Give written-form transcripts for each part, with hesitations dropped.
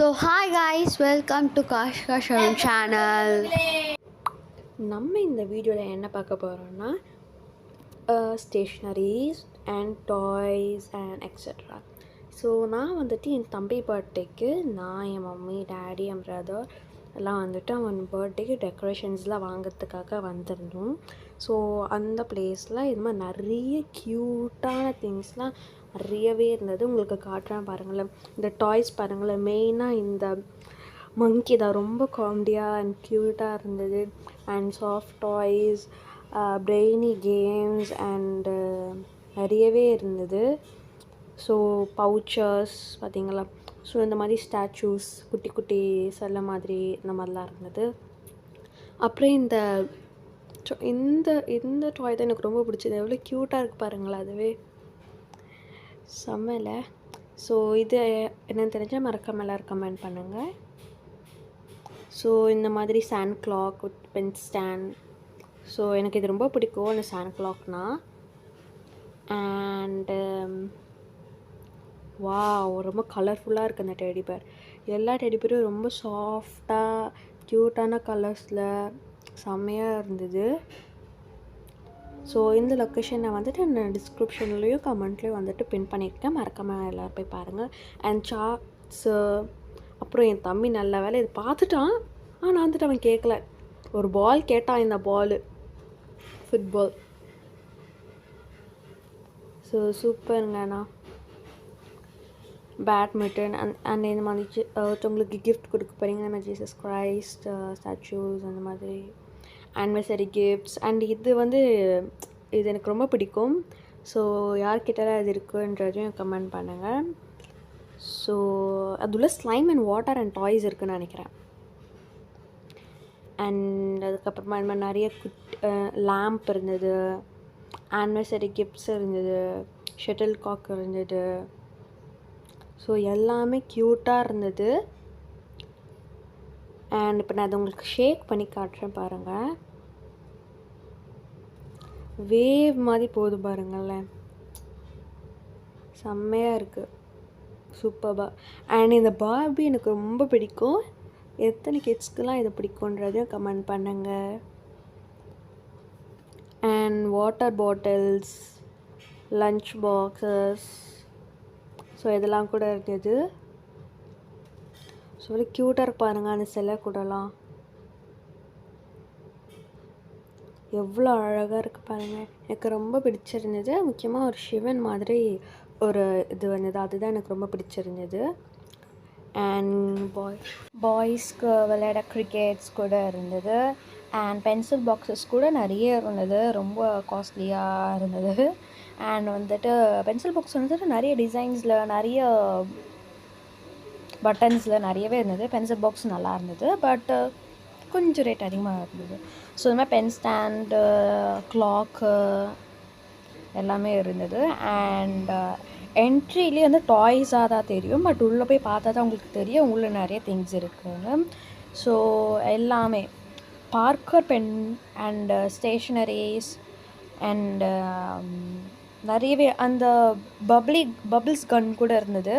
So hi guys, welcome to Kashka Sharon channel. நம்ம இந்த வீடியோவில் என்ன பார்க்க போகிறோம்னா stationeries and toys and extra. So நான் வந்துட்டு என் தம்பி பர்த்டேக்கு நான் என் மம்மி டேடி என் பிரதர் எல்லாம் வந்துட்டு அவன் பர்த்டேக்கு டெக்கரேஷன்ஸ்லாம் வாங்கிறதுக்காக வந்திருந்தோம். ஸோ அந்த பிளேஸில் இது மாதிரி நிறைய க்யூட்டான திங்ஸ்லாம் நிறையவே இருந்தது. உங்களுக்கு காட்டுறேன் பாருங்களேன். இந்த டாய்ஸ் பாருங்களேன், மெயினாக இந்த மங்கி தான் ரொம்ப காமெடியாக அண்ட் க்யூட்டாக இருந்தது. And soft toys, brainy games and நிறையவே இருந்தது. ஸோ பவுச்சர்ஸ் பார்த்திங்களா. ஸோ இந்த மாதிரி ஸ்டாச்சூஸ், குட்டி குட்டி செல்ல மாதிரி இந்த மாதிரிலாம் இருந்தது. அப்புறம் இந்த இந்த இந்த டாய் தான் எனக்கு ரொம்ப பிடிச்சது. எவ்வளோ க்யூட்டாக இருக்குது பாருங்களேன், அதுவே செம்மல. ஸோ இது என்னென்னு தெரிஞ்சால் மறக்காம எல்லோரும் கமெண்ட் பண்ணுங்கள். ஸோ இந்த மாதிரி sand clock with pen stand. So எனக்கு இது ரொம்ப பிடிக்கும் இந்த சாண்ட் கிளாக்னா. அண்டு ரொம்ப கலர்ஃபுல்லாக இருக்குது அந்த டெடி பேர். எல்லா டெடி பேரும் ரொம்ப சாஃப்டாக க்யூட்டான கலர்ஸில் செம்மையாக இருந்தது. ஸோ இந்த லொக்கேஷனை வந்துட்டு நான் டிஸ்கிரிப்ஷன்லேயும் கமெண்ட்லேயும் வந்துட்டு பின் பண்ணியிருக்கேன், மறக்காமல் எல்லோரும் போய் பாருங்கள். And shorts. அப்புறம் என் தம்பி நல்ல வேலை இது பார்த்துட்டான், ஆனால் வந்துட்டு அவன் கேட்கல. ஒரு பால் கேட்டான், இந்த பால் ஃபுட்பால். ஸோ சூப்பருங்கண்ணா. பேட்மிண்டன் அண்ட் இந்த மாதிரி ஒருத்தவங்களுக்கு கிஃப்ட் கொடுக்க போகிறீங்க, நம்ம ஜீசஸ் கிரைஸ்ட் ஸ்டாச்சூஸ் அந்த மாதிரி ஆனிவர்சரி கிஃப்ட்ஸ். அண்ட் இது எனக்கு ரொம்ப பிடிக்கும். ஸோ யார்கிட்டலாம் அது இருக்குன்றதையும் கமெண்ட் பண்ணுங்கள். ஸோ அதுள்ள slime and water and toys இருக்குதுன்னு நினைக்கிறேன். அண்ட் அதுக்கப்புறமா இந்த மாதிரி நிறைய லேம்ப் இருந்தது, ஆனிவர்சரி கிஃப்ட்ஸ் இருந்தது, ஷட்டில் காக் இருந்தது. ஸோ எல்லாமே க்யூட்டாக இருந்தது. அண்ட் இப்போ நான் அதை உங்களுக்கு ஷேக் பண்ணி காட்டுறேன் பாருங்கள். வேவ் மாதிரி போகுது பாருங்களேன், செம்மையாக இருக்குது, சூப்பராக. அண்ட் இந்த பார்பி எனக்கு ரொம்ப பிடிக்கும். எத்தனை கிட்ஸ்க்கெலாம் இது பிடிக்குன்றதையும் கமெண்ட் பண்ணுங்கள். And water bottles, lunch boxes, so இதெல்லாம் கூட இருந்தது. ஸோ க்யூட்டாக இருக்கு பாருங்கள் அந்த சிலை கூடலாம், எவ்வளோ அழகாக இருக்குது பாருங்கள். எனக்கு ரொம்ப பிடிச்சிருந்தது. முக்கியமாக ஒரு சிவன் மாதிரி ஒரு இது வந்தது, அதுதான் எனக்கு ரொம்ப பிடிச்சிருந்தது. அண்ட் பாய்ஸ்க்கு விளையாட கிரிக்கெட்ஸ் கூட இருந்தது. அண்ட் பென்சில் பாக்ஸஸ் கூட நிறைய இருந்தது, ரொம்ப காஸ்ட்லியாக இருந்தது. அண்ட் வந்துட்டு பென்சில் பாக்ஸ் வந்துட்டு நிறைய டிசைன்ஸில், நிறைய பட்டன்ஸில் நிறையவே இருந்தது. பென்சில் பாக்ஸ் நல்லா இருந்தது, பட் கொஞ்சம் ரேட் அதிகமாக இருந்தது. ஸோ இந்த மாதிரி பென் ஸ்டாண்டு, கிளாக்கு எல்லாமே இருந்தது. அண்ட் என்ட்ரிலேயே வந்து டாய்ஸாக தான் தெரியும், பட் உள்ளே போய் பார்த்தா தான் உங்களுக்கு தெரியும் உள்ளே நிறைய திங்ஸ் இருக்குதுங்க. ஸோ எல்லாமே Parker pen and stationeries and நிறையவே அந்த பபிள்ஸ் கன் கூட இருந்தது.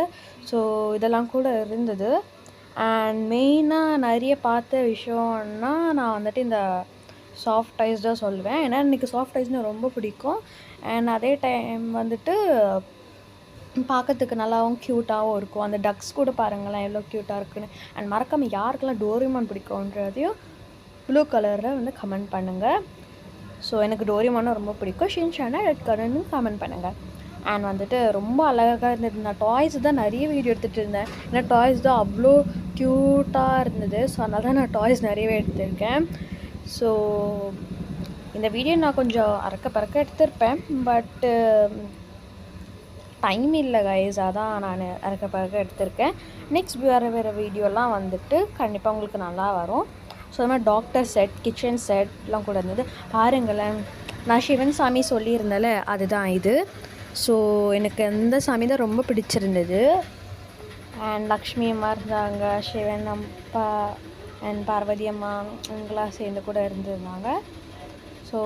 ஸோ இதெல்லாம் கூட இருந்தது. அண்ட் மெயினாக நிறைய பார்த்த விஷயம்னா நான் வந்துட்டு இந்த சாஃப்ட் டாய்ஸ் தான் சொல்லுவேன். ஏன்னா இன்றைக்கி சாஃப்ட் டாய்ஸ்னால் ரொம்ப பிடிக்கும். அண்ட் அதே டைம் வந்துட்டு பார்க்கறதுக்கு நல்லாவும் க்யூட்டாகவும் இருக்கும். அந்த டக்ஸ் கூட பாருங்களேன் எவ்வளோ க்யூட்டாக இருக்குன்னு. அண்ட் மறக்காமல் யாருக்கெல்லாம் டோரிமான் பிடிக்கும்ன்றதையும் ப்ளூ கலரில் வந்து கமெண்ட் பண்ணுங்கள். ஸோ எனக்கு டோரிமானும் ரொம்ப பிடிக்கும். ஷின்சானா ரெட் கலர்னு கமெண்ட் பண்ணுங்கள். அண்ட் வந்துட்டு ரொம்ப அழகாக இருந்தது. நான் டாய்ஸ் தான் நிறைய வீடியோ எடுத்துகிட்டு இருந்தேன், ஏன்னா டாய்ஸ் தான் அவ்வளோ க்யூட்டாக இருந்தது. ஸோ அதனால தான் நான் டாய்ஸ் நிறையவே எடுத்திருக்கேன். ஸோ இந்த வீடியோ நான் கொஞ்சம் அறக்க பறக்க எடுத்திருப்பேன், பட்டு டைம் இல்லை கைஸ், அதான் நான் அறக்க பறக்க எடுத்திருக்கேன். நெக்ஸ்ட் வேறு வீடியோலாம் வந்துட்டு கண்டிப்பாக உங்களுக்கு நல்லா வரும். ஸோ அது மாதிரி டாக்டர் செட், கிச்சன் செட்லாம் கூட இருந்தது பாருங்களேன். நான் சிவன் சாமி சொல்லியிருந்தால அதுதான் இது. ஸோ எனக்கு அந்த சாமி தான் ரொம்ப பிடிச்சிருந்தது. அண்ட் லக்ஷ்மி அம்மா இருந்தாங்க, சிவன் அப்பா அண்ட் பார்வதி அம்மா இவங்களாம் சேர்ந்து கூட இருந்திருந்தாங்க. ஸோ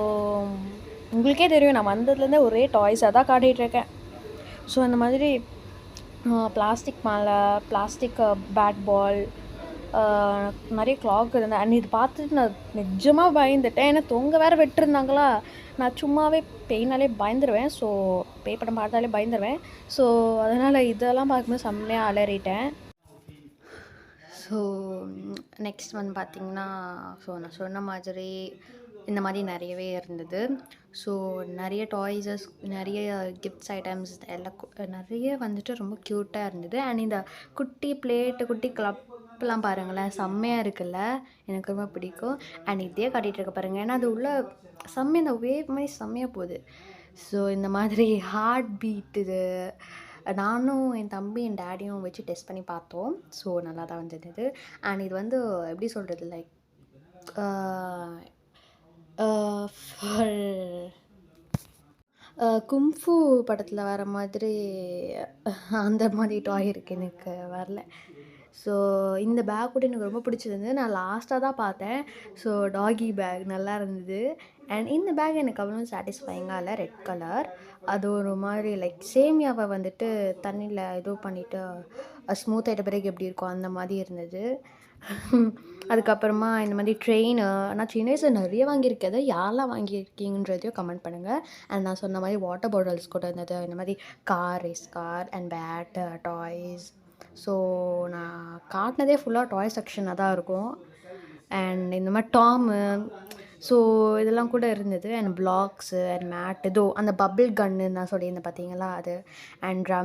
உங்களுக்கே தெரியும் நான் வந்ததுலேருந்தே ஒரே டாய்ஸாக தான் காட்டிகிட்ருக்கேன். ஸோ அந்த மாதிரி பிளாஸ்டிக் மாலை, பிளாஸ்டிக் பேட் பால், நிறைய கிளாக் இருந்தேன். அண்ட் இது பார்த்துட்டு நான் நிஜமாக பயந்துட்டேன். ஏன்னா தொங்க வேறு விட்டுருந்தாங்களா. நான் சும்மாவே பெயினாலே பயந்துருவேன். ஸோ பேய் படம் பார்த்தாலே பயந்துருவேன். ஸோ அதனால் இதெல்லாம் பார்க்கும்போது செம்மையாக அலறிட்டேன். ஸோ நெக்ஸ்ட் வந்து பார்த்திங்கன்னா, ஸோ நான் சொன்ன மாதிரி இந்த மாதிரி நிறையவே இருந்தது. ஸோ நிறைய டாய்ஸஸ், நிறைய கிஃப்ட்ஸ் ஐட்டம்ஸ் எல்லாம் நிறைய வந்துட்டு ரொம்ப க்யூட்டாக இருந்தது. அண்ட் இந்த குட்டி பிளேட்டு, குட்டி கப்லாம் பாருங்களேன், செம்மையாக இருக்குல்ல, எனக்கு ரொம்ப பிடிக்கும். அண்ட் இதே காட்டிகிட்டு இருக்க பாருங்கள், ஏன்னா அது உள்ள செம்மையாக இந்த வேவ் மாதிரி செம்மையாக போகுது. ஸோ இந்த மாதிரி ஹார்ட் பீட் இது நானும் என் தம்பி என் டேடியும் வச்சு டெஸ்ட் பண்ணி பார்த்தோம். ஸோ நல்லா தான் வந்தது. அண்ட் இது வந்து எப்படி சொல்கிறது, லைக் கும்ஃபு படத்தில் வர மாதிரி அந்த மாதிரி டாய் இருக்குது, எனக்கு வரல. ஸோ இந்த பேக் கூட எனக்கு ரொம்ப பிடிச்சிருந்தது. நான் லாஸ்ட்டாக தான் பார்த்தேன். ஸோ டாகி பேக் நல்லா இருந்தது. அண்ட் இந்த பேக் எனக்கு அவ்வளோ சாட்டிஸ்ஃபைங்காக இல்லை. ரெட் கலர், அது ஒரு மாதிரி லைக் சேமியாவை வந்துட்டு தண்ணியில் இது பண்ணிவிட்டு ஸ்மூத் ஆகிட்ட பிறகு எப்படி இருக்கும் அந்த மாதிரி இருந்தது. அதுக்கப்புறமா இந்த மாதிரி ட்ரெயின், நான் சின்ன வயசில் நிறைய வாங்கியிருக்கேன். அதை யாரெல்லாம் வாங்கியிருக்கீங்கன்றதையும் கமெண்ட் பண்ணுங்கள். அண்ட் நான் சொன்ன மாதிரி வாட்டர் பாட்டில்ஸ் கூட இருந்தது. இந்த மாதிரி ரேஸ் கார் அண்ட் பேட் டாய்ஸ். ஸோ நான் காட்டினதே ஃபுல்லாக டாய் செக்ஷனாக தான் இருக்கும். அண்ட் இந்த மாதிரி டாமு, ஸோ இதெல்லாம் கூட இருந்தது. அண்ட் பிளாக்ஸு அண்ட் மேட், ஏதோ அந்த பபிள் கன்னு நான் சொல்லியிருந்தேன் பார்த்தீங்களா, அது. And drum